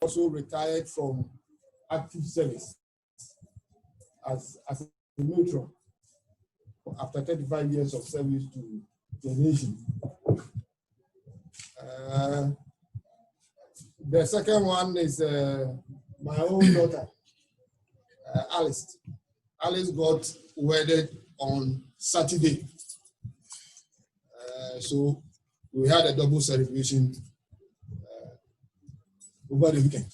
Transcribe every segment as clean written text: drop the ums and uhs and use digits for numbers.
also retired from active service as a matron after 35 years of service to the nation. The second one is my own daughter, Alice. Alice got wedded on Saturday. So we had a double celebration over the weekend.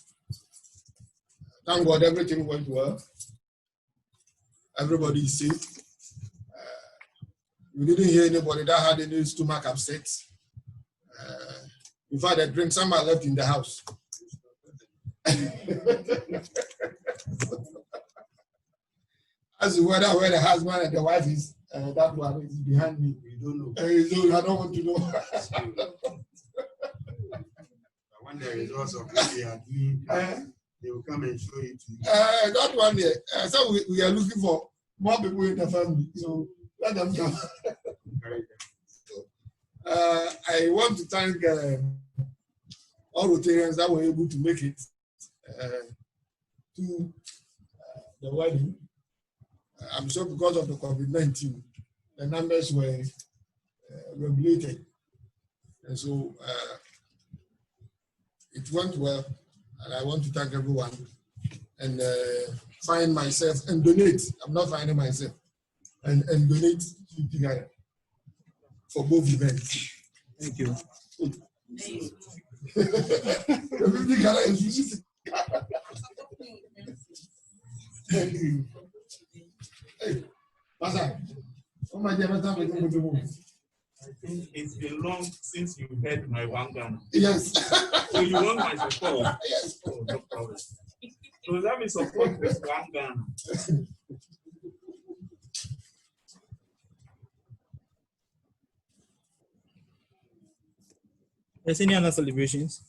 Thank God everything went well. Everybody is safe. We didn't hear anybody that had any stomach upset. In fact, the drink somebody left in the house. As to whether where the husband and the wife is, that one is behind me. We don't know. I don't want to know. When the results of what they are doing, they will come and show it to you. That one there. So we are looking for more people in the family. So let them come. I want to thank all Rotarians that were able to make it to the wedding. I'm sure because of the COVID-19, the numbers were regulated. And so it went well. And I want to thank everyone and find myself and donate. I'm not finding myself. And donate together for both events. Thank you. Thank you. Hey, Pastor, oh my dear, I think it's been long since you heard my Wangana. Yes. So you want my support? Yes. Oh, no problem. So let me support this Wangana. There's any other celebrations?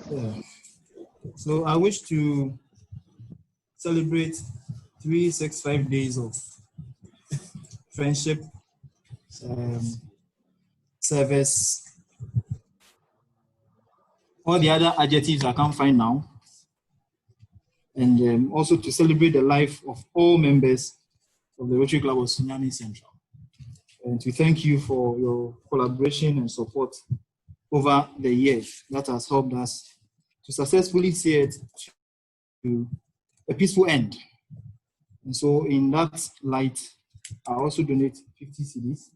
Yeah. So I wish to celebrate 365 days of friendship, service, all the other adjectives I can't find now, and also to celebrate the life of all members of the Rotary Club of Sunyani-Central. And to thank you for your collaboration and support over the years that has helped us to successfully see it to a peaceful end. And so in that light, I also donate 50 cedis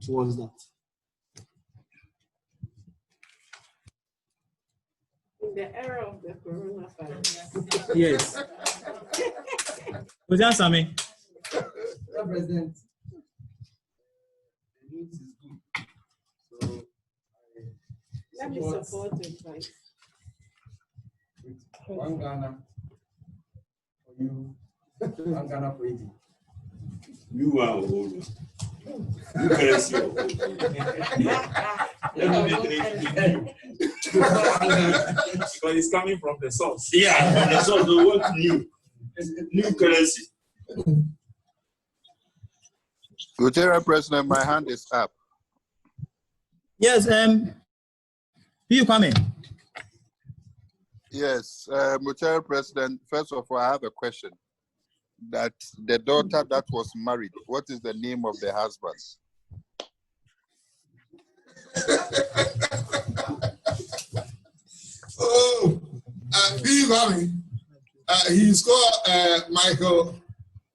towards that. In the era of the coronavirus. Yes. Was that something? President. The news is good. So Let me support it, right? With one Ghana for you, one Ghana for 80. You are old. You caress your old. Because it's coming from the source. Yeah, the source we want new currency. Rotary President, my hand is up. Yes, you coming? Yes, Rotary President, first of all, I have a question. That the daughter that was married, what is the name of the husband? Oh, you coming? He's called Michael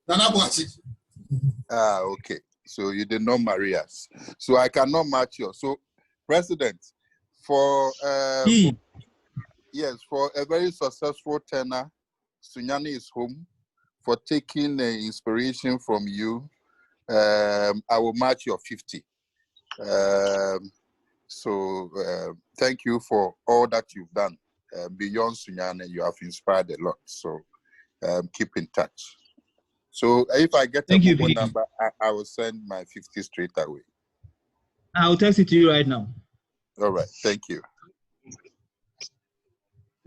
Nanabuachi. Ah, okay. So you did not marry us. So I cannot match you. So, President, for yes, for a very successful tenure, Sunyani is home. For taking inspiration from you, I will match your 50. Thank you for all that you've done. Beyond Sunyani, you have inspired a lot. So keep in touch. So if I get a mobile number, I will send my 50 straight away. I'll text it to you right now. All right. Thank you.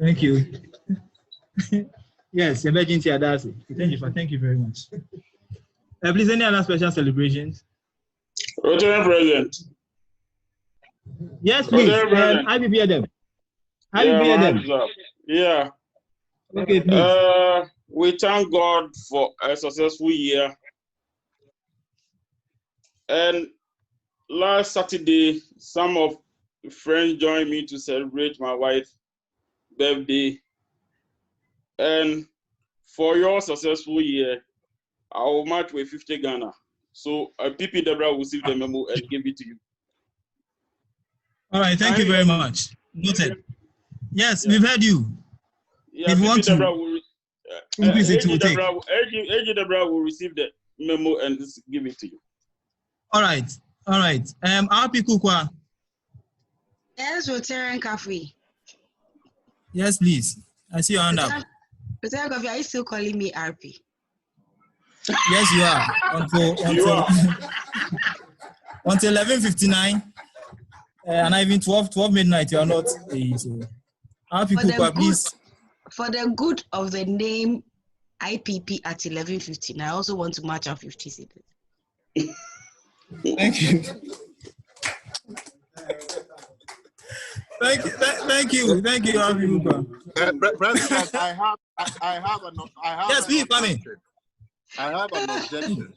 Thank you. Yes, emergency Adasi. Thank you very much. Please, any other special celebrations? Rotary President. Yes, please. IBB Adam. IBB Adam. Yeah. Okay, please. We thank God for a successful year. And last Saturday, some of friends joined me to celebrate my wife's birthday. And for your successful year, I will match with 50 Ghana. So PP Deborah will receive the memo and give it to you. All right, thank you very much. Noted. Yes, we've heard you. Yeah, if you want to increase it, AG Deborah will receive the memo and give it to you. All right, all right. RP Kukwa. Yes, Rotary Cafe. Yes, please. I see your hand up. Rotary Cafe, are you still calling me RP? Yes, you are. Until 11:59, and even 12 midnight, you are not. So, RP Kukwa, please. For the good of the name IPP at 11:15, I also want to match our 50 cities. Thank you. Thank you, President, I have an yes, please, objection. I have an objection.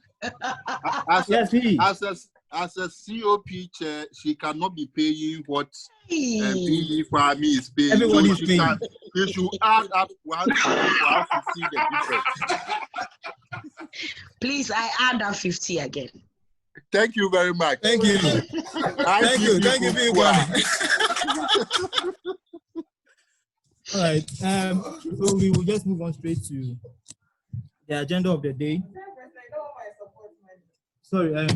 As a COP chair, she cannot be paying what PE Kwame is paying. Everybody is paying. You should add up one for us to see the difference. Please, I add up 50 again. Thank you very much. Thank you. Thank you, Kwame. All right. So we will just move on straight to the agenda of the day. Sorry,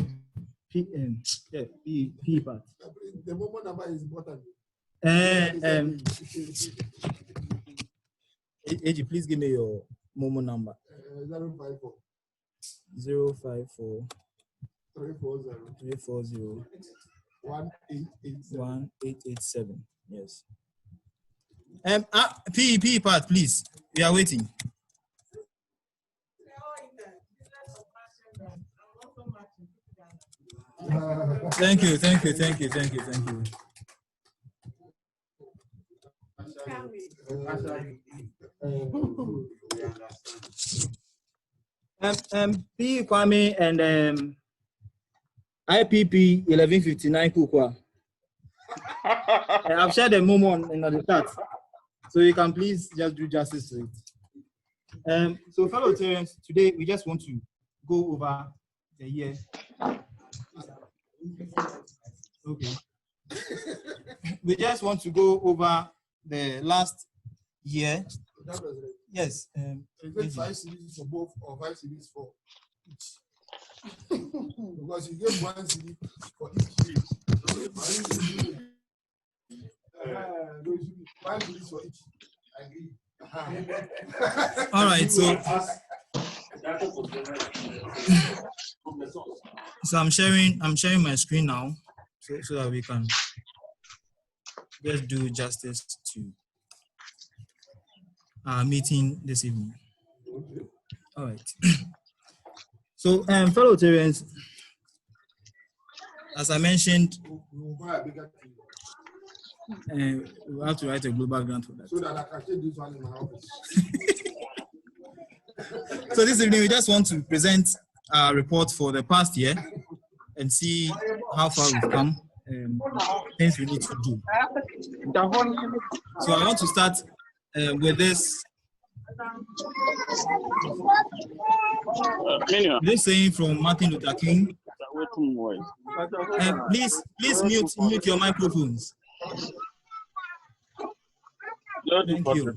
P part. The mobile number is important. AG, please give me your Momo number. 054 054 340 1887. Yes. P part, please. We are waiting. Thank you. P Kwame and IPP 1159 Kukwa. I've shared a moment in the chat, so you can please just do justice to it. So fellow Rotarians, today we just want to go over the year. Okay. We just want to go over the last year. Yes. Is it 5 CDs for both or 5 CDs for each? Because you gave 1 CD for each. 5 CDs for each. I agree. All right. So I'm sharing my screen now, so that we can just do justice to our meeting this evening. All right. So, fellow Rotarians, as I mentioned, we have to write a global grant for that. So that I can take this one in my office. So this evening, we just want to present our report for the past year and see how far we've come and things we need to do. So I want to start with this. This saying from Martin Luther King. Please mute your microphones. Thank you.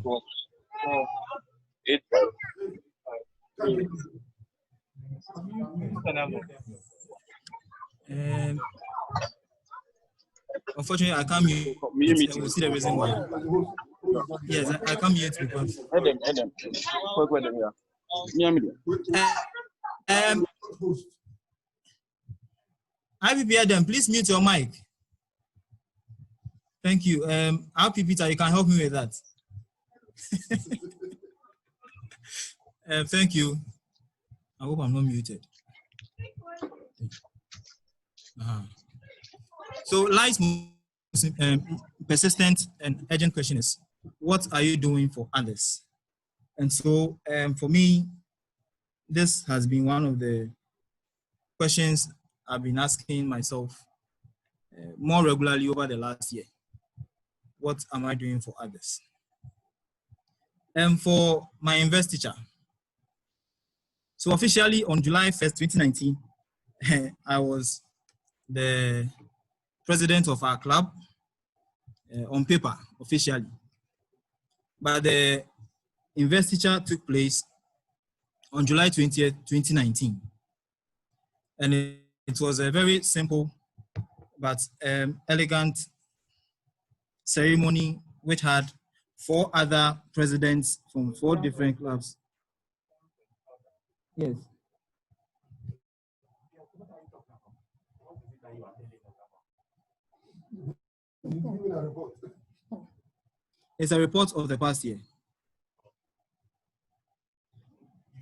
Unfortunately, I can't mute. I will see the reason why. Yes, I can't mute because. IPP Adam, please mute your mic. Thank you. RP Peter, you can help me with that. Thank you. I hope I'm not muted. So lights persistent and urgent question is, what are you doing for others? And so for me, this has been one of the questions I've been asking myself more regularly over the last year. What am I doing for others? And for my investiture, so officially on July 1st, 2019, I was the president of our club on paper, officially. But the investiture took place on July 20th, 2019. And it was a very simple but elegant ceremony which had 4 other presidents from 4 different clubs. Yes. It's a report of the past year.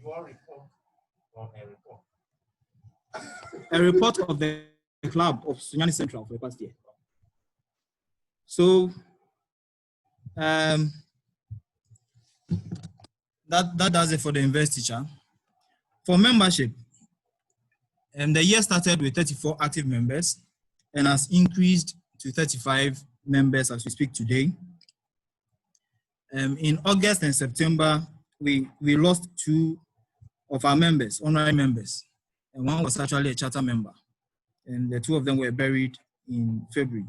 Your report or a report? A report of the club of Sunyani-Central for the past year. So that does it for the investiture. For membership, the year started with 34 active members and has increased to 35 members as we speak today. In August and September, we lost 2 of our members, honorary members, and one was actually a charter member, and the 2 of them were buried in February.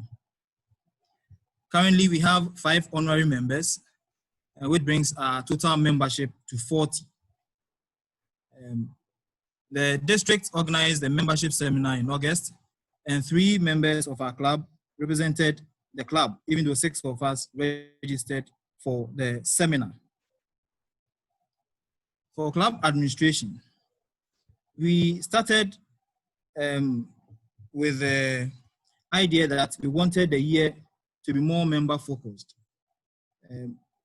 Currently, we have 5 honorary members, which brings our total membership to 40. The district organized the membership seminar in August, and 3 members of our club represented the club, even though 6 of us registered for the seminar. For club administration, we started with the idea that we wanted the year to be more member focused.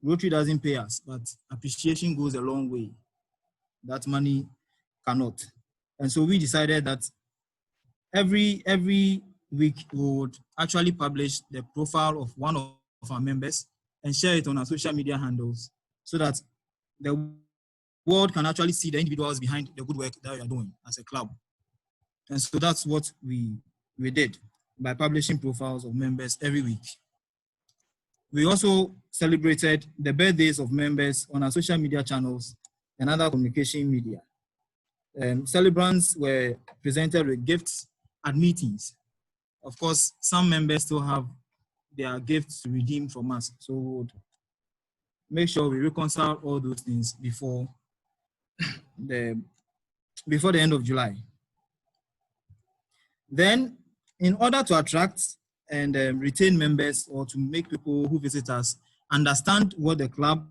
Rotary doesn't pay us, but appreciation goes a long way. That money cannot. And so we decided that every week we would actually publish the profile of one of our members and share it on our social media handles so that the world can actually see the individuals behind the good work that we are doing as a club. And so that's what we did by publishing profiles of members every week. We also celebrated the birthdays of members on our social media channels and other communication media. Celebrants were presented with gifts at meetings. Of course, some members still have their gifts to redeem from us. So we would make sure we reconcile all those things before the end of July. Then, in order to attract and retain members, or to make people who visit us understand what the club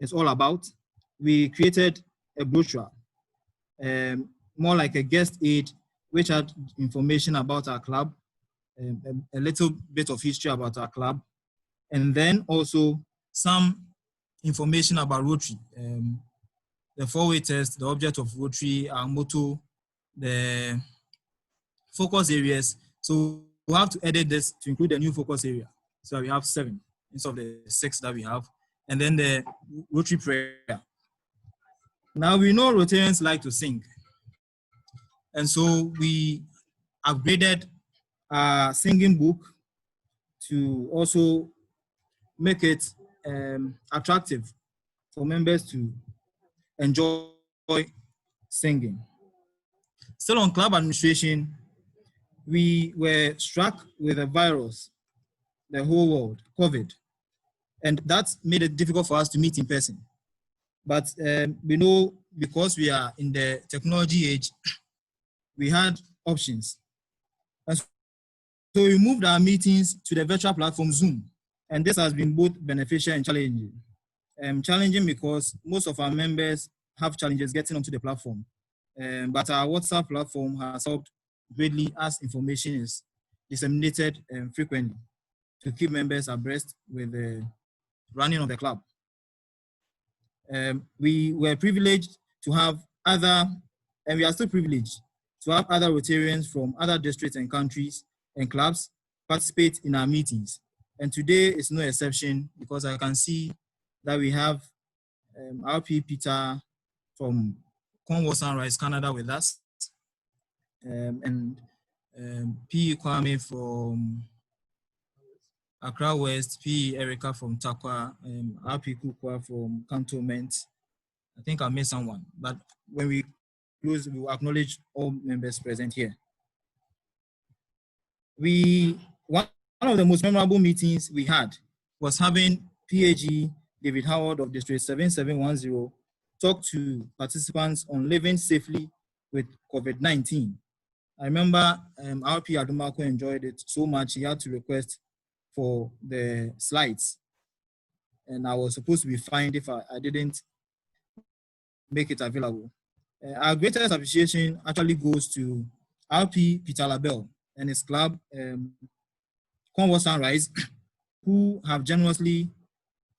is all about, we created a brochure, more like a guest aid, which had information about our club, a little bit of history about our club, and then also some information about Rotary, the 4-way test, the object of Rotary, our motto, the focus areas. So we have to edit this to include a new focus area. So we have 7 instead of the 6 that we have. And then the Rotary prayer. Now we know Rotarians like to sing. And so we upgraded our singing book to also make it attractive for members to enjoy singing. Still on club administration, we were struck with a virus, the whole world, COVID, and that made it difficult for us to meet in person. But we know, because we are in the technology age, we had options. And so we moved our meetings to the virtual platform Zoom, and this has been both beneficial and challenging. Challenging because most of our members have challenges getting onto the platform, but our WhatsApp platform has helped greatly as information is disseminated frequently to keep members abreast with the running of the club. We were privileged to have other, and we are still privileged to have other Rotarians from other districts and countries and clubs participate in our meetings. And today is no exception because I can see that we have RP Peter from Cornwall Sunrise, Canada with us, and P. Kwame from Accra West, P. Erica from Takwa, RP Kukwa from Cantonment. I think I missed someone, but when we close, we will acknowledge all members present here. One of the most memorable meetings we had was having PAG David Howard of District 7710 talk to participants on living safely with COVID-19. I remember RP Adumako enjoyed it so much, he had to request for the slides. And I was supposed to be fined if I didn't make it available. Our greatest appreciation actually goes to RP Peter Labelle and his club, Cornwall Sunrise, who have generously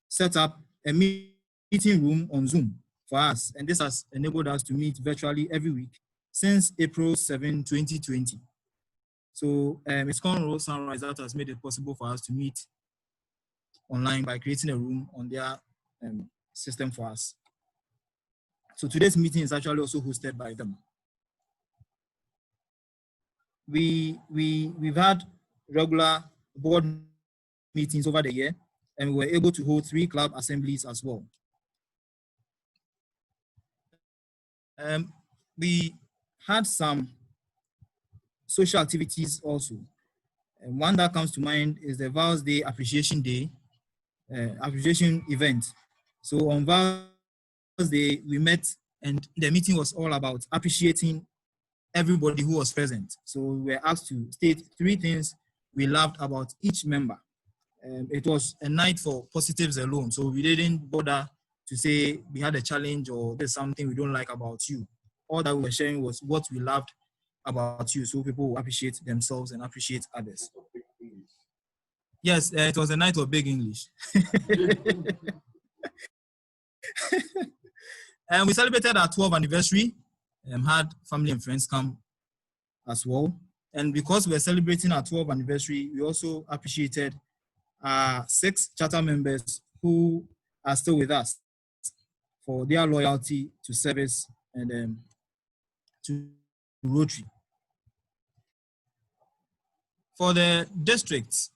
set up a meeting room on Zoom for us. And this has enabled us to meet virtually every week since April 7, 2020. So it's Cornwall Sunrise that has made it possible for us to meet online by creating a room on their system for us. So today's meeting is actually also hosted by them. We've had regular board meetings over the year, and we were able to hold 3 club assemblies as well. We had some social activities also. One that comes to mind is the Vows Day Appreciation Day, appreciation event. So on Vows Day, we met and the meeting was all about appreciating everybody who was present. So we were asked to state 3 things we loved about each member. It was a night for positives alone. So we didn't bother to say we had a challenge or there's something we don't like about you. All that we were sharing was what we loved about you, so people will appreciate themselves and appreciate others. Yes, it was a night of big English. And we celebrated our 12th anniversary and had family and friends come as well. And because we're celebrating our 12th anniversary, we also appreciated our 6 charter members who are still with us for their loyalty to service and to Rotary. For the districts,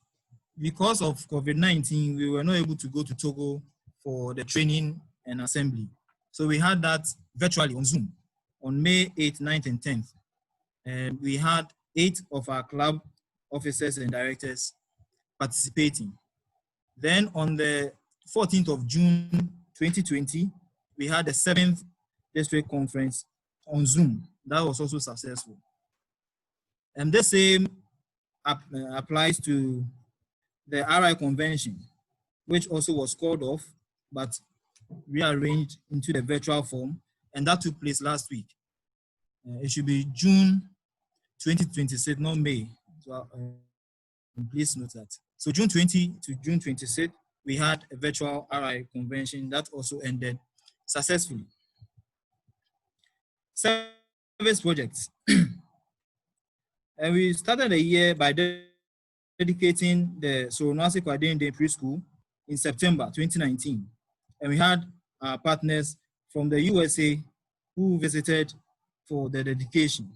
because of COVID-19, we were not able to go to Togo for the training and assembly. So we had that virtually on Zoom on May 8th, 9th, and 10th. And we had 8 of our club officers and directors participating. Then on the 14th of June, 2020, we had the 7th district conference on Zoom. That was also successful. And the same applies to the RI convention, which also was called off, but rearranged into the virtual form, and that took place last week. It should be June 2026, not May. So please note that. So June 20 to June 26, we had a virtual RI convention that also ended successfully. Service projects. And we started the year by dedicating the Sunyani Day preschool in September 2019. And we had our partners from the USA who visited for the dedication.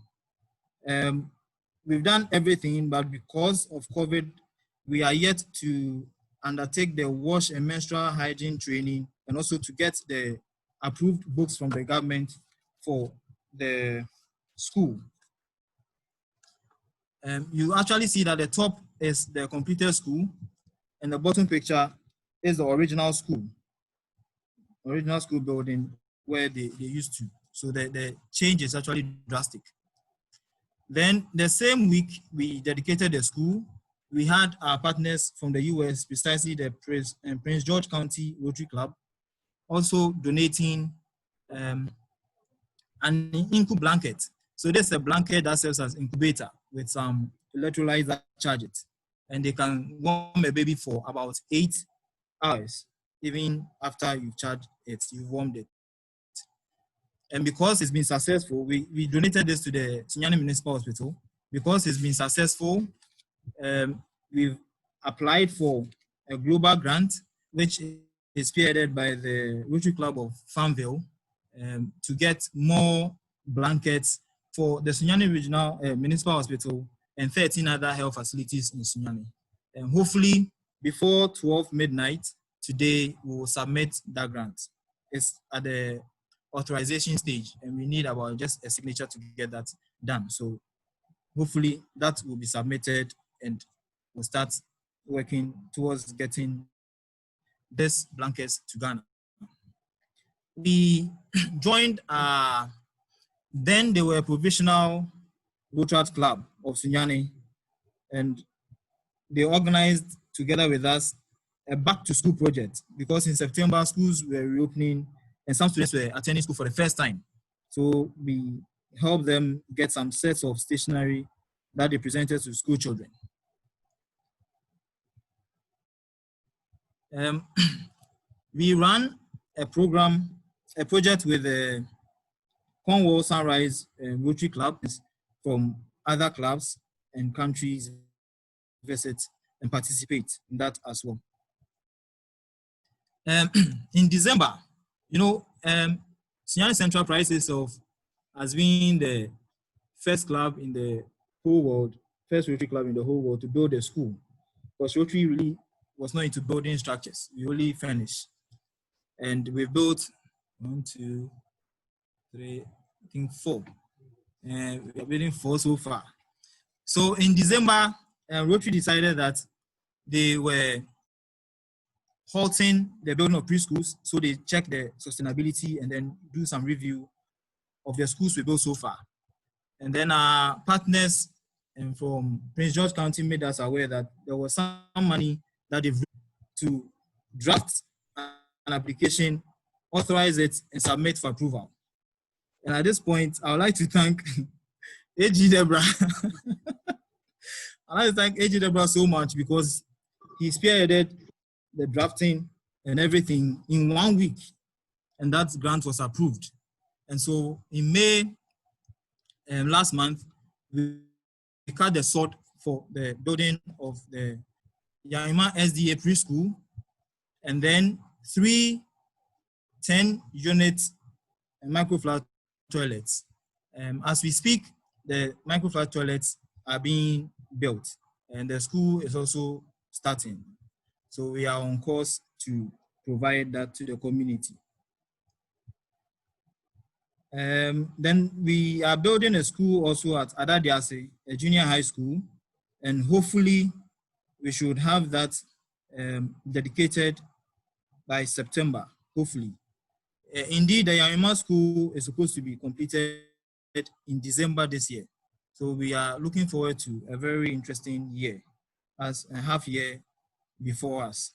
We've done everything, but because of COVID, we are yet to undertake the wash and menstrual hygiene training and also to get the approved books from the government for the school. You actually see that the top is the completed school and the bottom picture is the original school building where they used to. So the change is actually drastic. Then the same week we dedicated the school, we had our partners from the US, precisely the Prince George County Rotary Club, also donating an incub blanket. So this is a blanket that serves as incubator with some electrolytes that charge it. And they can warm a baby for about 8 hours, even after you've charged it, you've warmed it. And because it's been successful, we donated this to the Sunyani Municipal Hospital. Because it's been successful, we've applied for a global grant, which is spearheaded by the Rotary Club of Farmville, to get more blankets for the Sunyani Regional Municipal Hospital and 13 other health facilities in Sunyani. And hopefully, before 12 midnight today, we will submit that grant. It's at the authorization stage, and we need about just a signature to get that done. So hopefully that will be submitted, and we'll start working towards getting this blankets to Ghana. We joined, then there were a provisional Rotary Club of Sunyani, and they organized together with us a back to school project, because in September schools were reopening and some students were attending school for the first time. So we helped them get some sets of stationery that they presented to school children. We ran a project with the Cornwall Sunrise Rotary Clubs from other clubs and countries visit and participate in that as well. In December, Sunyani-Central prides itself as being the first club in the whole world, first Rotary club in the whole world to build a school. Because Rotary really was not into building structures. We only finished. And we built 1, 2, 3, I think 4. And we are building 4 so far. So in December, Rotary decided that they were halting the building of preschools, so they check the sustainability and then do some review of the schools we built so far. And then our partners from Prince George County made us aware that there was some money that they've to draft an application, authorize it, and submit for approval. And at this point, I would like to thank AG Debra. I'd like to thank AG Debra so much, because he spearheaded the drafting and everything in 1 week, and that grant was approved. And so in May last month, we cut the sod for the building of the Yaima SDA preschool, and then 3 10-unit microflood toilets. As we speak, the microflood toilets are being built, and the school is also starting. So we are on course to provide that to the community. Then we are building a school also at Adadiase, a junior high school, and hopefully we should have that dedicated by September, hopefully. Indeed, the Yaima school is supposed to be completed in December this year. So we are looking forward to a very interesting year, as a half year before us.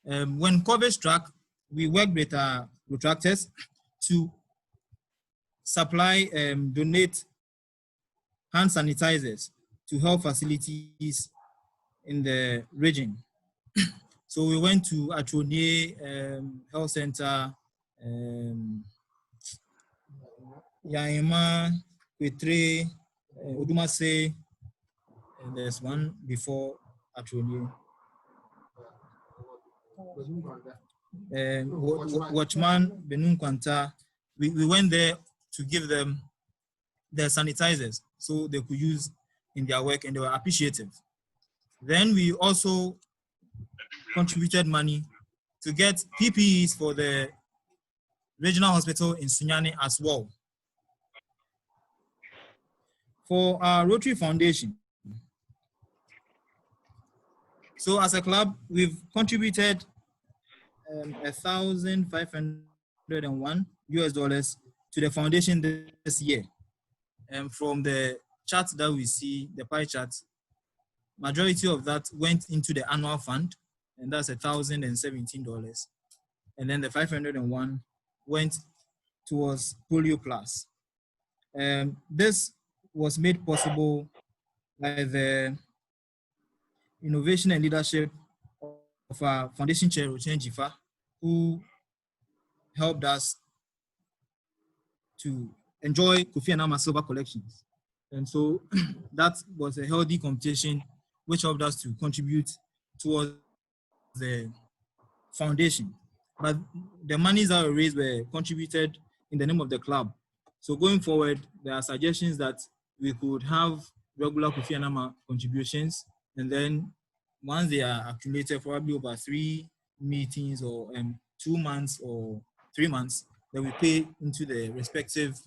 When COVID struck, we worked with our contractors to supply, donate hand sanitizers to health facilities in the region. So we went to Atronie Health Center, Yaima, Kwetre, Odumase, and there's one before Atronie. Watchman Benun Kwanta, we went there to give them their sanitizers so they could use in their work, and they were appreciative. Then we also contributed money to get PPEs for the regional hospital in Sunyani as well. For our Rotary Foundation, so as a club, we've contributed $1,501 to the foundation this year. And from the chart that we see, the pie chart, majority of that went into the annual fund, and that's $1,017. And then the 501 went towards Polio Plus. This was made possible by the innovation and leadership of our foundation chair, Rochen Jifa, who helped us to enjoy Kofi Annan Silver collections. And so that was a healthy competition which helped us to contribute towards the foundation. But the monies that were raised were contributed in the name of the club. So going forward, there are suggestions that we could have regular Kofi Anama contributions, and then once they are accumulated, probably over 3 meetings or 2 months or 3 months, then we pay into the respective,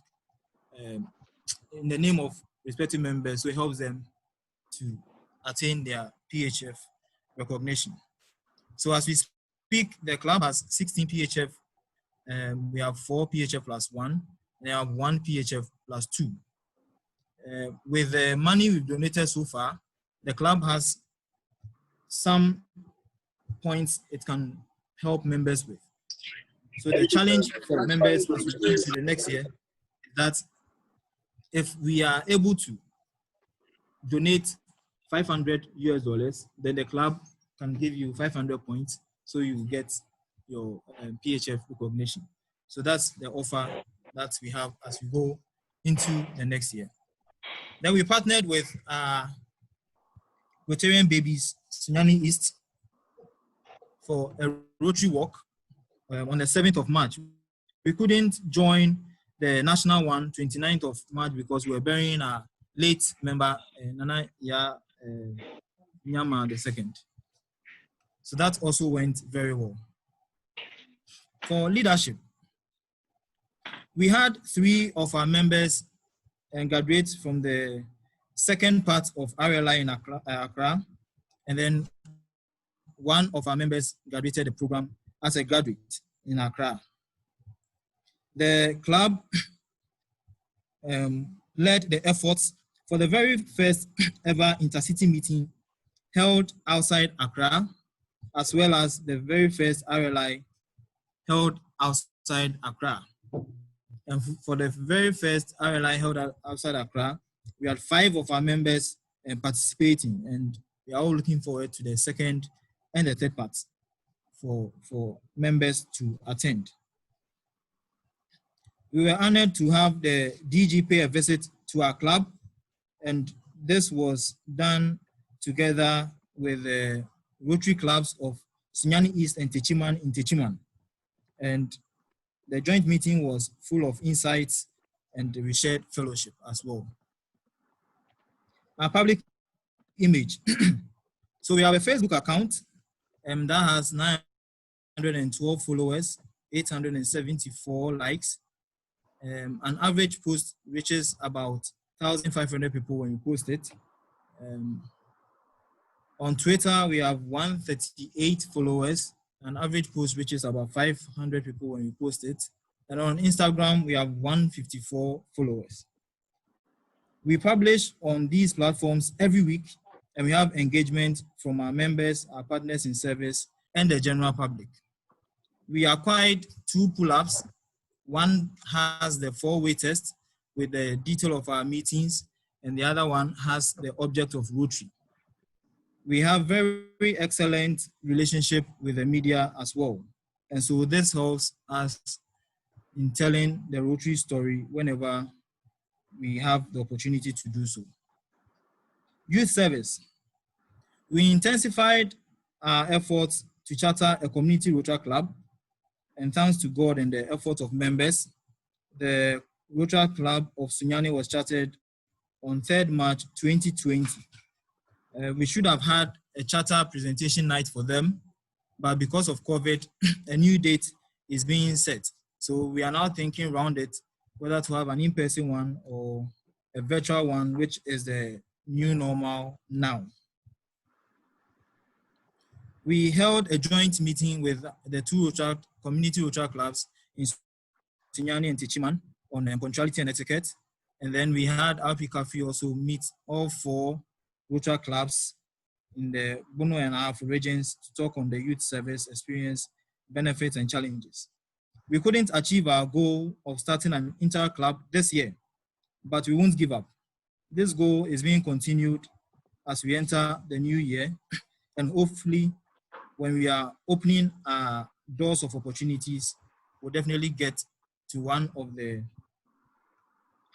in the name of respective members, so it helps them to attain their PHF recognition. So as we speak, the club has 16 PHF. We have 4 PHF plus 1. And we have 1 PHF plus 2. With the money we've donated so far, the club has some points it can help members with. So the challenge for members as we go into the next year is that if we are able to donate $500, then the club can give you 500 points, so you get your PHF recognition. So that's the offer that we have as we go into the next year. Then we partnered with Rotarian Babies Sunyani East for a Rotary walk on the 7th of March. We couldn't join the national one, 29th of March, because we were burying our late member, Nana Nyama II. So that also went very well. For leadership, we had 3 of our members graduate from the second part of RLI in Accra, and then 1 of our members graduated the program as a graduate in Accra. The club led the efforts for the very first ever intercity meeting held outside Accra, as well as the very first RLI held outside Accra. And for the very first RLI held outside Accra, we had 5 of our members participating, and we are all looking forward to the second and the third parts for members to attend. We were honored to have the DG pay a visit to our club, and this was done together with the Rotary clubs of Sunyani East and Techiman in Techiman. And the joint meeting was full of insights, and we shared fellowship as well. Our public image. So we have a Facebook account that has 912 followers, 874 likes. An average post reaches about 1,500 people when we post it. On Twitter, we have 138 followers. An average post reaches about 500 people when we post it. And on Instagram, we have 154 followers. We publish on these platforms every week, and we have engagement from our members, our partners in service, and the general public. We acquired 2 pull-ups. One has the 4-way test with the detail of our meetings, and the other one has the object of Rotary. We have very excellent relationship with the media as well. And so this helps us in telling the Rotary story whenever we have the opportunity to do so. Youth service. We intensified our efforts to charter a community Rotary club, and thanks to God and the efforts of members, the Rotary Club of Sunyani was chartered on 3rd March 2020. We should have had a charter presentation night for them, but because of COVID, a new date is being set. So we are now thinking around it, whether to have an in-person one or a virtual one, which is the new normal now. We held a joint meeting with the 2 community Rotary clubs in Sunyani and Techiman on punctuality and etiquette. And then we had RP Cafe also meet all 4 Rotary clubs in the Bono and Afro regions to talk on the youth service experience, benefits, and challenges. We couldn't achieve our goal of starting an inter-club this year, but we won't give up. This goal is being continued as we enter the new year, and hopefully when we are opening our doors of opportunities, we'll definitely get to one of the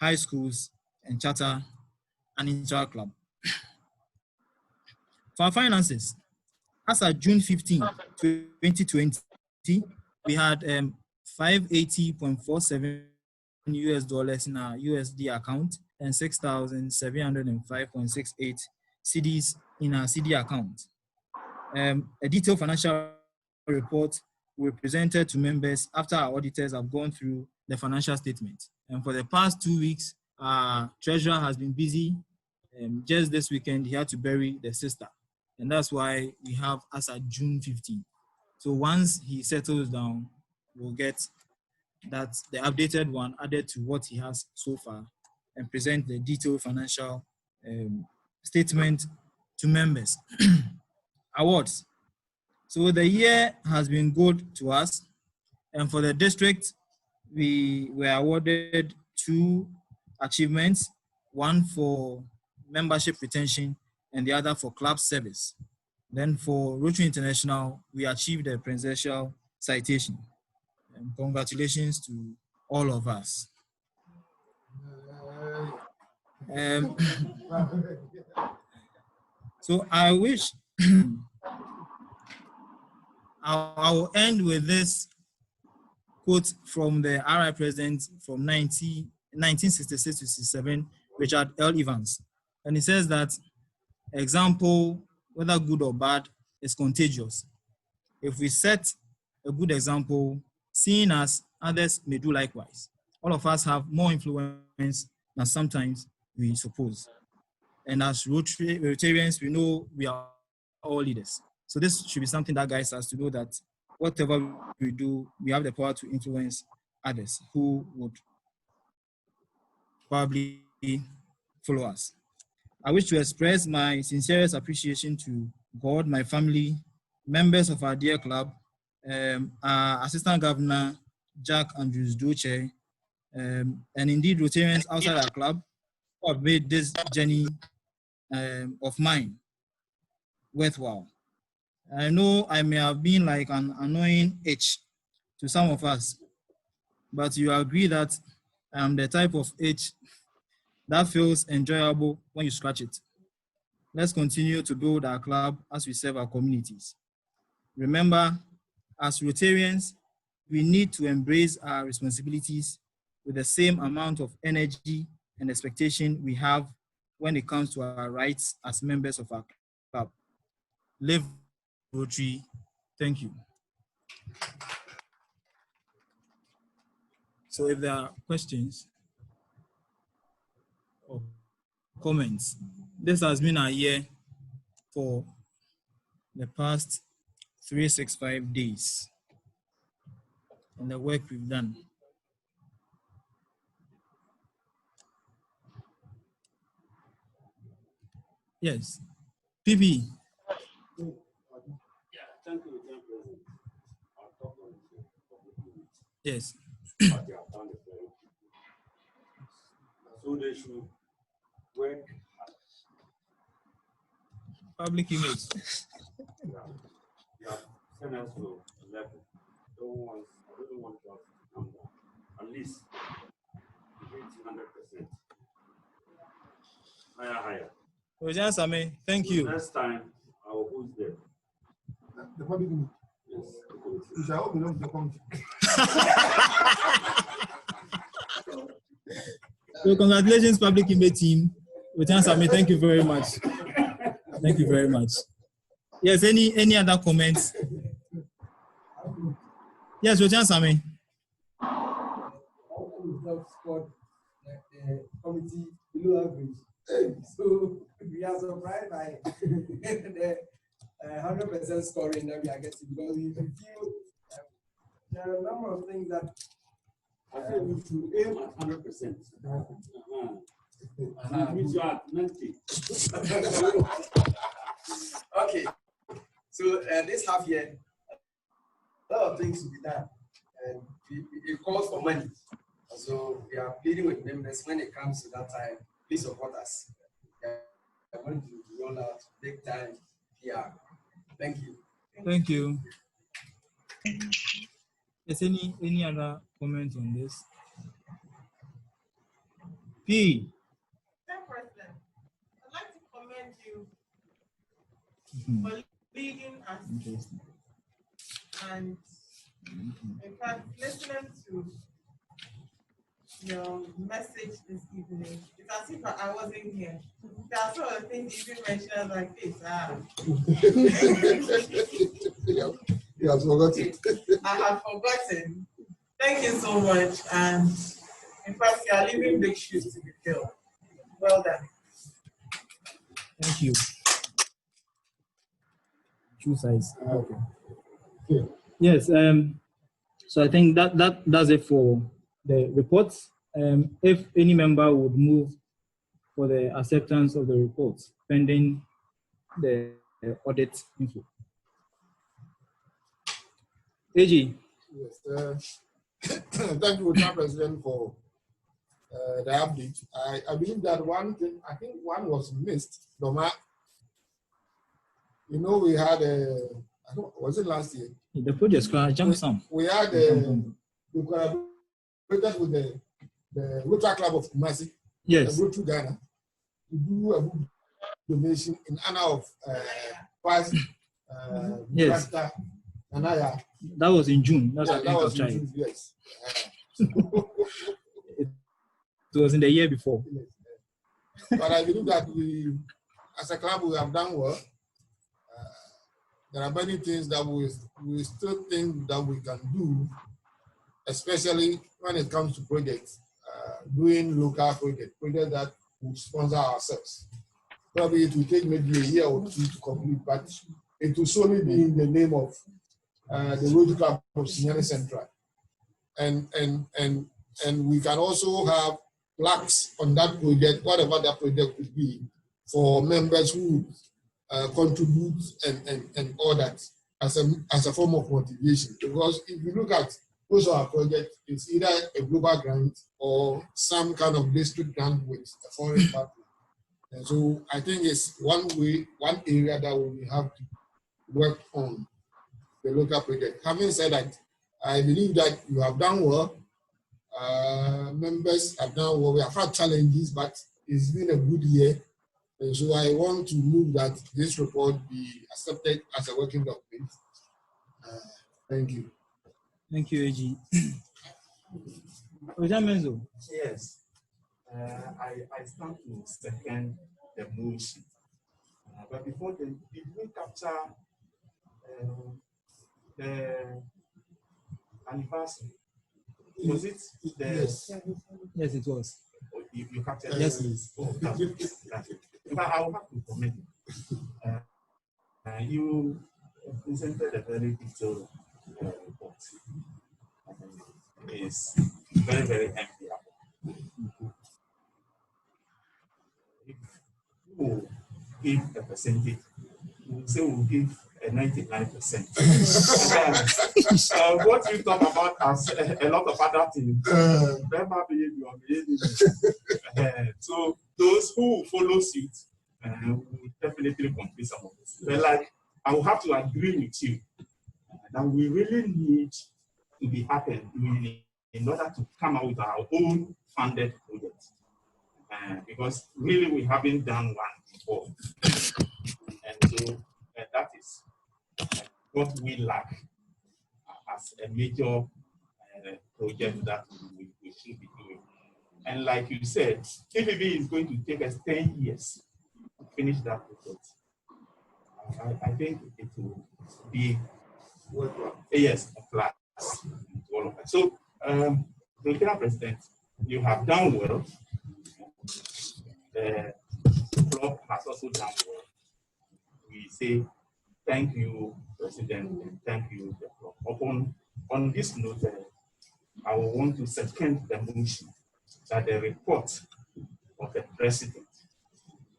high schools and charter an inter-club. For our finances, as of June 15, 2020, we had 580.47 US dollars in our USD account and 6,705.68 CDs in our CD account. A detailed financial report will be presented to members after our auditors have gone through the financial statement. And for the past 2 weeks, our treasurer has been busy. Just this weekend, he had to bury the sister. And that's why we have as at June 15. So once he settles down, we'll get that the updated one added to what he has so far and present the detailed financial statement to members. Awards. So the year has been good to us, and for the district, we were awarded 2 achievements, one for membership retention and the other for club service. Then for Rotary International, we achieved a presidential citation. And congratulations to all of us. So I wish I will end with this quote from the RI president from 1966 to 67, Richard L. Evans. And he says that example, whether good or bad, is contagious. If we set a good example, seeing as others may do likewise, all of us have more influence than sometimes we suppose. And as Rotarians, we know we are all leaders. So this should be something that guides us to know that whatever we do, we have the power to influence others who would probably follow us. I wish to express my sincerest appreciation to God, my family, members of our dear club, our Assistant Governor, Jack Andrews Doche, and indeed Rotarians outside our club who have made this journey of mine worthwhile. I know I may have been like an annoying itch to some of us, but you agree that I'm the type of itch that feels enjoyable when you scratch it. Let's continue to build our club as we serve our communities. Remember, as Rotarians, we need to embrace our responsibilities with the same amount of energy and expectation we have when it comes to our rights as members of our club. Live Rotary. Thank you. So if there are questions or comments, this has been our year for the past 365 days and the work we've done. Yes. PP. Thank you, President. I'll talk on it. Yes. So they should work. Public image. Yeah, send us to 11. I don't want us to come down. At least 100%. Higher. Ojan Same, thank you. Next time, I will host them. The public image. Yes. You shall all belong to the committee. So congratulations, public image team. Ojan Same, thank you very much. Thank you very much. Yes, any other comments? Yes, Ojan Same. Scored the committee below average. So we are surprised by the 100% scoring that we are getting, because we feel there are a number of things that I think we should aim at 100%. Which you are 90. Okay. So this half year, a lot of things to be done, and it calls for money. So we are pleading with members when it comes to that time, please support us. We are going to roll out big time here. Thank you. Thank you. Is any other comment on this? P. President, I'd like to commend you for leading us. And in fact, listening to your message this evening, it's as if I wasn't here. There are sort of things you didn't mention like this. You have forgotten. I have forgotten. Thank you so much. And in fact, you are leaving big shoes to be filled. Well done. Thank you. Two sides. Okay. Yes. So I think that's it for the reports. If any member would move for the acceptance of the reports pending the audit info. AG. Yes. Thank you, Mr. President, for the update. I believe that one thing, I think one was missed. Doma, you know, we had I don't, was it last year? The project jumped some. We had we collaborated with the Rotary Club of Kumasi, yes, Rotary Ghana, to do a book donation in honor of past yes. Anaya. That was in June. That's yeah, that was in June, yes. It was in the year before. But I believe that we, as a club, we have done well. There are many things that we still think that we can do, especially when it comes to projects, doing local projects that we sponsor ourselves. Probably it will take maybe a year or two to complete, but it will solely be in the name of the Rotary Club of Sunyani-Central. And we can also have plaques on that project, whatever that project would be, for members who contribute and all that as a form of motivation. Because if you look at most of our projects, it's either a global grant or some kind of district grant with a foreign partner. And so I think it's one area that we have to work on the local project. Having said that, I believe that you have done well. Members have done well. We have had challenges, but it's been a good year. And so I want to move that this report be accepted as a working document. Thank you. Thank you, AG. Yes. I stand to second the motion. But before then, did we capture the anniversary? Was it the... Yes. Yes, it was. You captured it? Yes, please. Oh, that's it. But I will have to comment. You presented a very detailed report. It's very, very empty. If you give a percentage, we'll say we'll give a 99%. What you talk about as a lot of other things, so those who follow suit will definitely complete some of this. But like, I will have to agree with you that we really need to be happy in order to come out with our own funded project. Because really we haven't done one before. And so that is what we lack as a major project that we should be doing. And like you said, TVB is going to take us 10 years to finish that project. I think it will be, yes, a plus to all of us. So, Mr. President, you have done well. The club has also done well. We say thank you, President, and thank you, the club. On this note, I will want to second the motion that the report of the President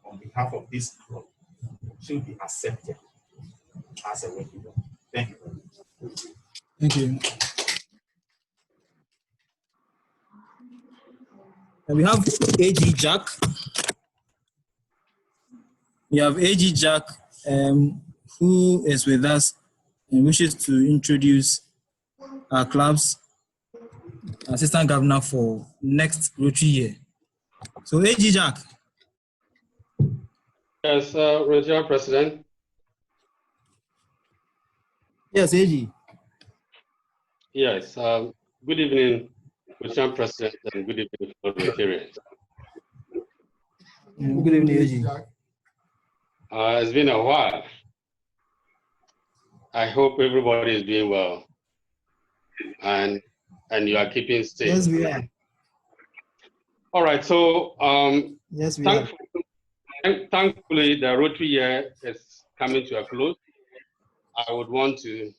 on behalf of this club should be accepted as a working document. Thank you very much. Thank you. And we have AG Jack. We have AG Jack, who is with us and wishes to introduce our club's assistant governor for next Rotary year. So AG Jack. Yes, Rotary President. Yes, AG. Yes. Good evening, Christian President, and good evening, fellow Rotarians. Good evening, AG. It's been a while. I hope everybody is doing well, and you are keeping safe. Yes, we are. All right. So, yes, we are. Thankfully, the Rotary year is coming to a close. I would want to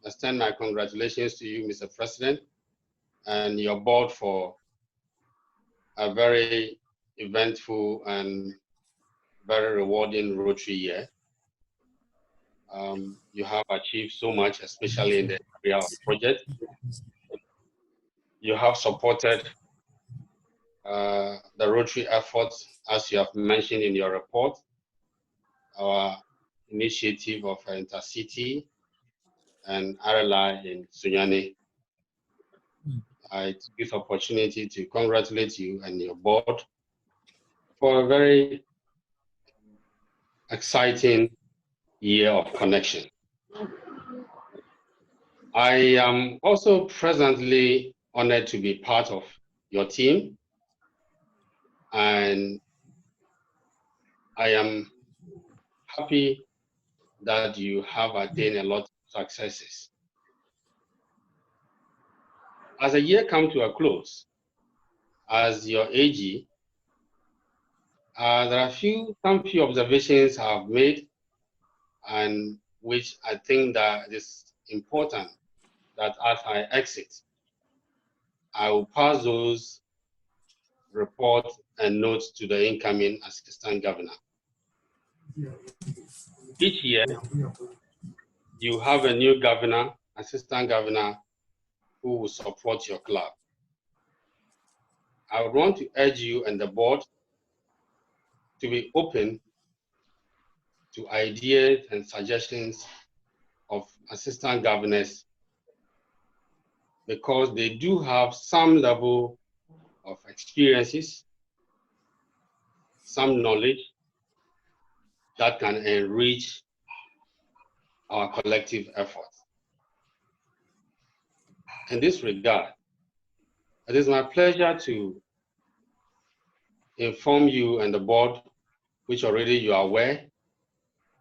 extend my congratulations to you, Mr. President, and your board for a very eventful and very rewarding Rotary year. You have achieved so much, especially in the area of project. You have supported the Rotary efforts, as you have mentioned in your report, our initiative of intercity and RLI in Sunyani. I take this opportunity to congratulate you and your board for a very exciting year of connection. I am also presently honored to be part of your team, and I am happy that you have attained a lot of successes. As the year comes to a close, as your AG, there are some few observations I have made, and which I think that it is important that as I exit, I will pass those reports and notes to the incoming Assistant Governor. Each year, you have a new governor, Assistant Governor, who will support your club. I would want to urge you and the board to be open to ideas and suggestions of assistant governors, because they do have some level of experiences, some knowledge that can enrich our collective efforts. In this regard, it is my pleasure to inform you and the board, which already you are aware,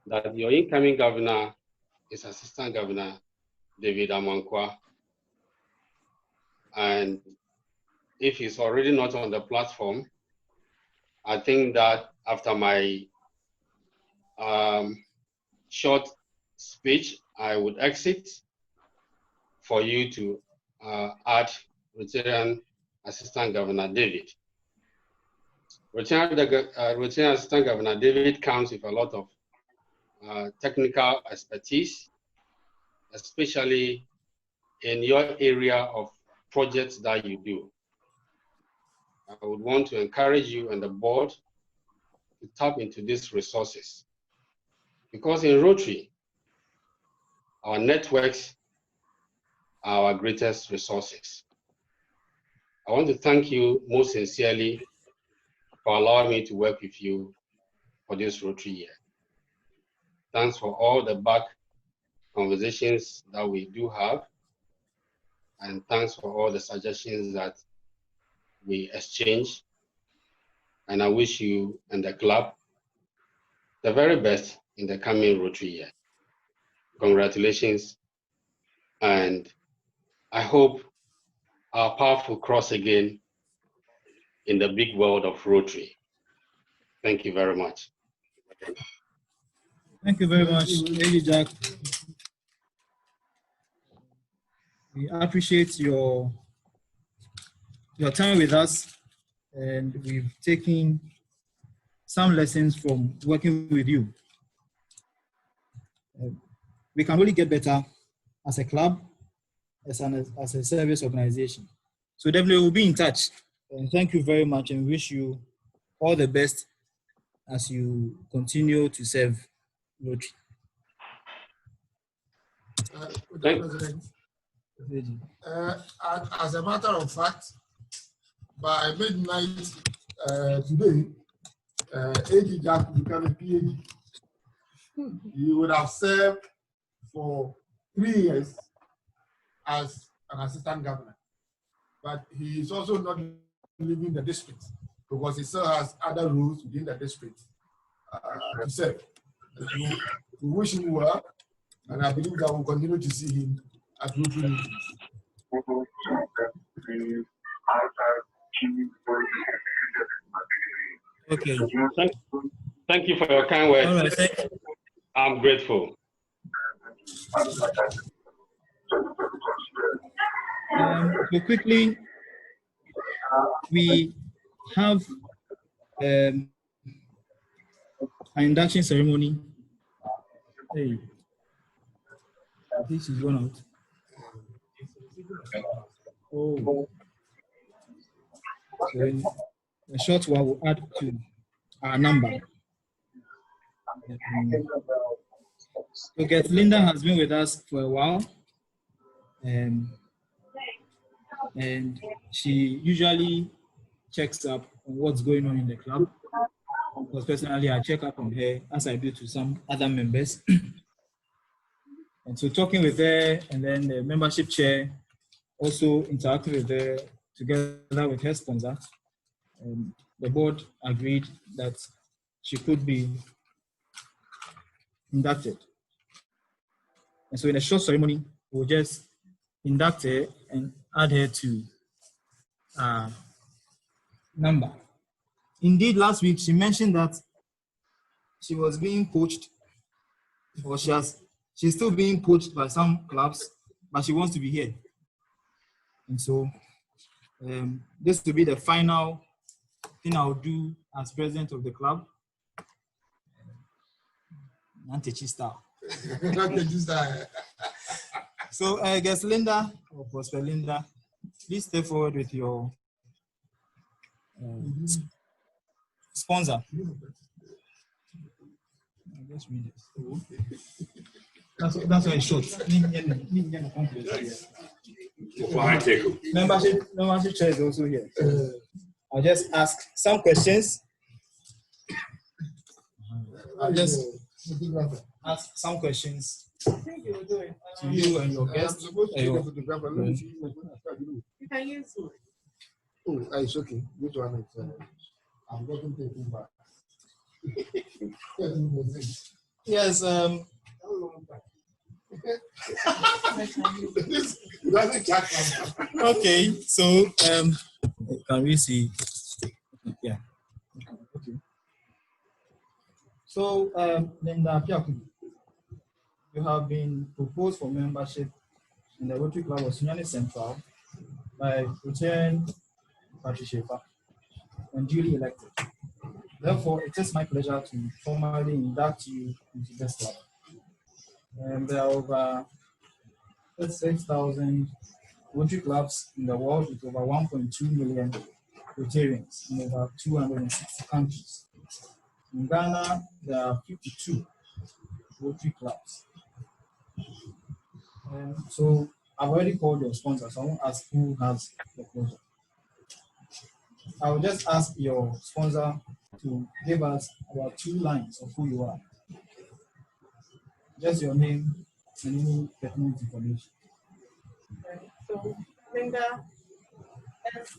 that your incoming governor is Assistant Governor David Amankwa. And if he's already not on the platform, I think that after my short speech, I would exit for you to add Rotarian Assistant Governor David. Rotarian Assistant Governor David comes with a lot of technical expertise, especially in your area of projects that you do. I would want to encourage you and the board to tap into these resources, because in Rotary, our networks are our greatest resources. I want to thank you most sincerely for allowing me to work with you for this Rotary year. Thanks for all the back conversations that we do have, and thanks for all the suggestions that we exchange. And I wish you and the club the very best in the coming Rotary year. Congratulations, and I hope our path will cross again in the big world of Rotary. Thank you very much. Thank you very much, Lady Jack. We appreciate your time with us, and we've taken some lessons from working with you. We can really get better as a club, as a service organization. So definitely we'll be in touch. And thank you very much, and wish you all the best as you continue to serve Rotary. President, as a matter of fact, by midnight today, AG Jack will become a PhD. He would have served for 3 years as an assistant governor. But he is also not leaving the district because he still has other roles within the district to serve. We wish him well, and I believe that we'll continue to see him at Rotary meetings. Okay. Thank you for your kind words. All right, thank you. I'm grateful. So quickly, we have an induction ceremony. Hey, this is one out. Oh, so in a short while we'll add to our number. Okay, Linda has been with us for a while, and she usually checks up on what's going on in the club. Because personally, I check up on her as I do to some other members. And so talking with her, and then the membership chair also interacting with her together with her sponsor, the board agreed that she could be inducted. And so in a short ceremony, we'll just induct her and add her to our number. Indeed, last week she mentioned that she was being coached, or she's still being coached by some clubs, but she wants to be here. And so this will be the final thing I'll do as president of the club. Nantechi style. So I guess Linda, or Prosper Linda, please step forward with your sponsor. Let's read it. That's why it's short. Membership chair is also here. I'll just ask some questions. I'll just ask some questions to you and your guests. You can use it. Oh, it's okay. Which one is? I'm getting taken back. Yes. Okay. So can we see? Yeah. Okay. So Linda Piaku, you have been proposed for membership in the Rotary Club of Sunyani-Central by Rotary Patricia and duly elected. Therefore, it is my pleasure to formally induct you into this club. And there are over 36,000 Rotary clubs in the world with over 1.2 million Rotarians in over 260 countries. In Ghana, there are 52 Rotary clubs. So I've already called your sponsor, so I won't ask who has the pleasure. I will just ask your sponsor to give us about 2 lines of who you are. Just your name and any pertinent information. So Linda is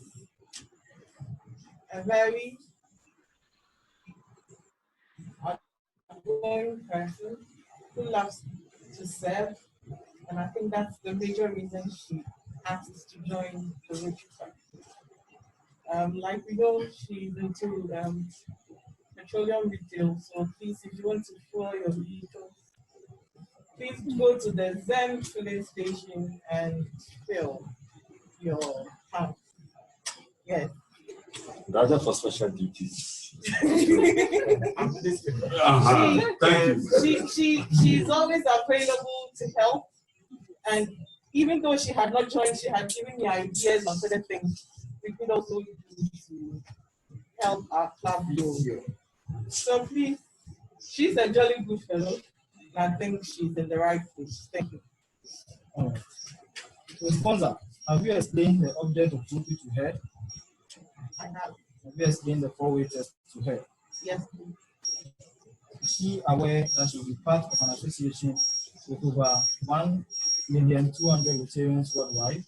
a very outgoing person who loves to serve, and I think that's the major reason she asked to join the Rotary Club. Like we know, she's into petroleum retail, so please, if you want to fuel your vehicles, please go to the Zen filling station and fill your tank. Yes. Rather for special duties. She's always available to help, and even though she had not joined, she had given me ideas on certain things we could also use to help our club grow. So please, she's a jolly good fellow, and I think she's in the right place. Thank you. All right. So sponsor, have you explained the object of Rotary to her? I have. Have you explained the 4-way test to her? Yes. Is she aware that she will be part of an association with over 1 200 Rotarians worldwide.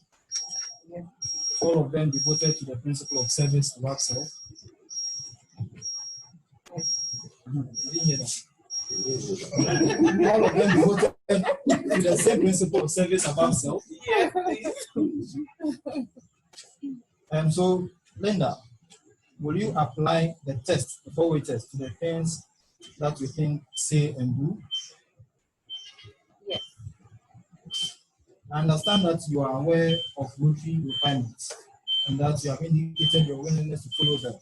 All of them devoted to the principle of service above self. I didn't hear that. All of them devoted to the same principle of service above self. Yes, please. And so, Linda, will you apply the test, the four-way test, to the things that you think, say, and do? Yes. I understand that you are aware of Rotary requirements and that you have indicated your willingness to follow them,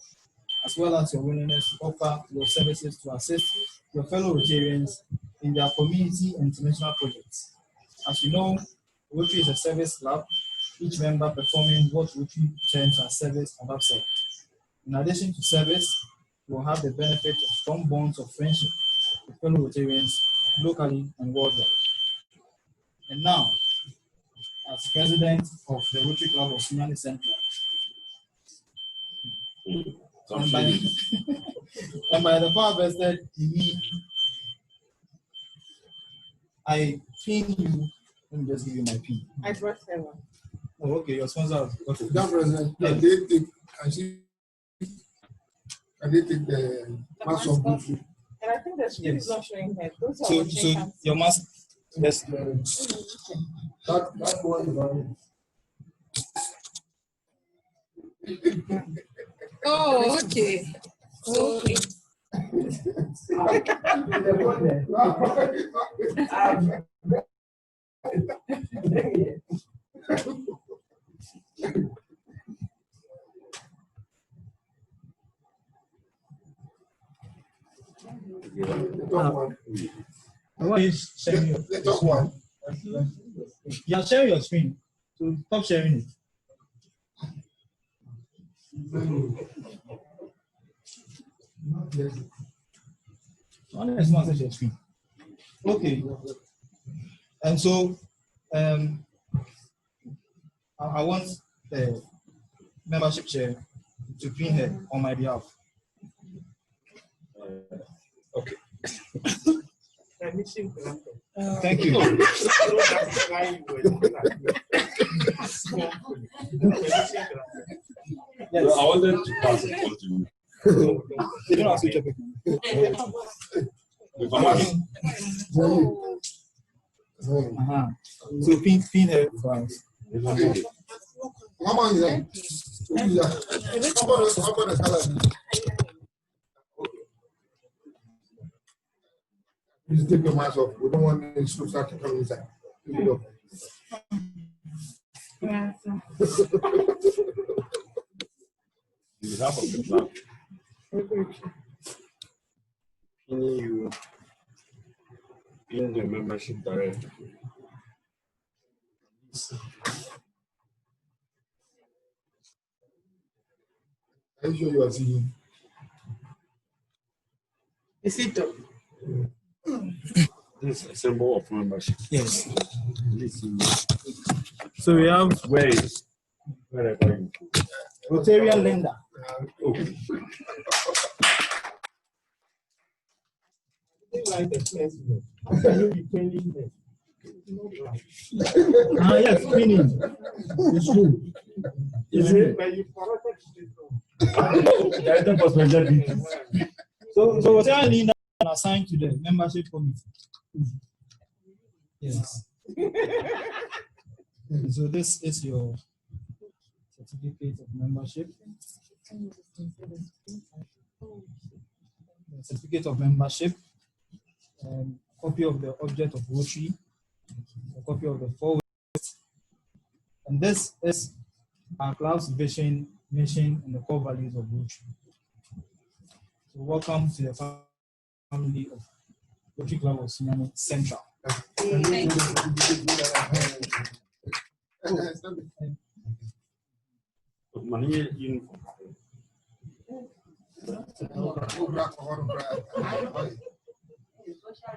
as well as your willingness to offer your services to assist your fellow Rotarians in their community and international projects. As you know, Rotary is a service club, each member performing what Rotary terms as service above self. In addition to service, you will have the benefit of strong bonds of friendship with fellow Rotarians locally and worldwide. And now, as president of the Rotary Club of Sunyani-Central, and by the power vested in me, I pin you. Let me just give you my pin. I brought them one. Oh, okay, your sponsor. Okay. That president, Yes. can they take the mass of Rotary? And I think the screen is Yes. not showing here. Those are So watching hands. your mask. Yes. That one is on Oh, okay. Okay. Why is sharing your the top one. You are sharing your screen. So stop sharing it. One is not your screen. Okay. And so I want the membership chair to pin her on my behalf. Okay. Thank you. Yes. I wanted to pass it on to you. You don't have to check it. So pin her for us. How much is that? How about the salad? Please take your mask off. We don't want the to start to come inside. Take it off. On behalf of the club, you in the membership director. Are you sure you are seeing? Is it up? This is a symbol of membership. Yes. Listen. So we have Wherever you go. Rotarian Linda. Okay. Yes, pinning. It's true. Is it? Director for special duties. So Rotarian Linda is assigned to the membership committee. Yes. So this is your certificate of membership. The certificate of membership, copy of the object of Rotary, a copy of the forward, and this is our club's vision, mission, and the core values of Rotary. So welcome to the family of Rotary Club of Sunyani-Central. Money uniform.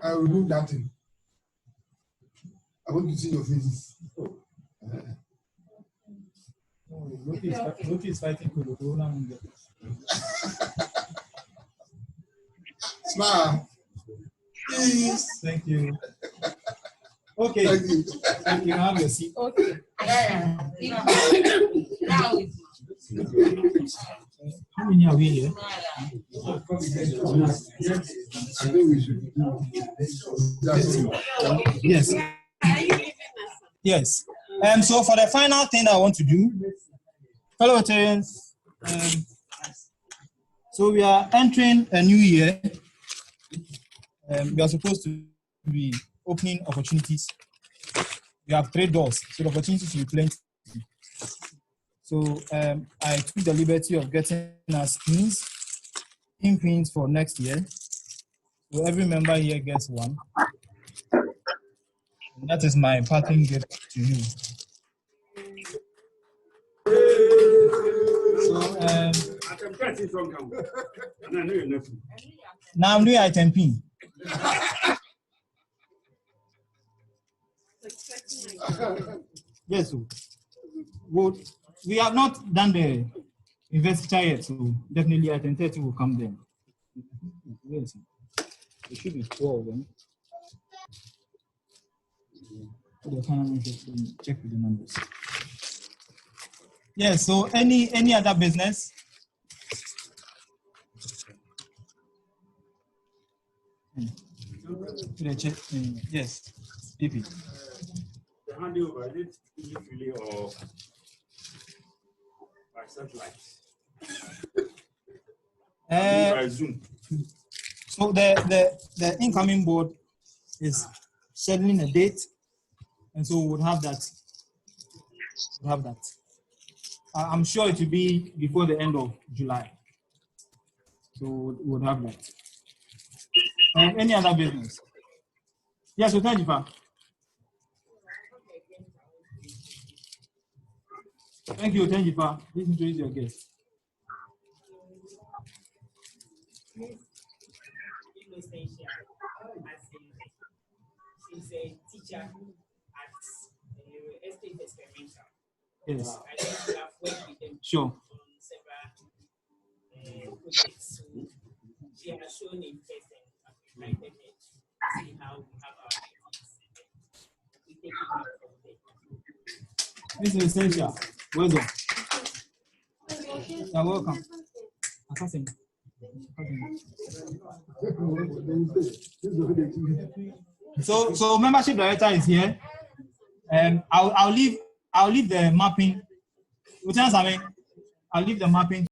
I will do that thing. I want to see your faces. Rotary is fighting for the corona. Smile. Please. Thank you. Okay. Thank you. You can have your seat. Okay. How many are we here? Yes. Yes. So for the final thing I want to do, fellow Rotarians, so we are entering a new year. We are supposed to be opening opportunities. We have 3 doors, so the opportunities will be plenty. So I took the liberty of getting us pins for next year. So every member here gets one. And that is my parting gift to you. So now I'm doing item pin. Yes, so well, we have not done the investiture yet, so definitely item 30 will come then. Yes, it should be 4 of them. Check with the numbers. Yes, so any other business? Yes, PP. The handover, is it usually or by satellite? By Zoom. So the incoming board is scheduling a date, and so we'll have that. I'm sure it will be before the end of July. So we'll have that. Any other business? Yes, thank you, Pa. Thank you, Pa. Please introduce your guest. She's a teacher at Estate Experimental. Yes. I think we have worked with them Sure. on several projects. So she has shown interest and invited me to see how we have our activities. We take it from there. This is essential. Welcome. You're welcome. So membership director is here. I'll leave the mapping. I'll leave the mapping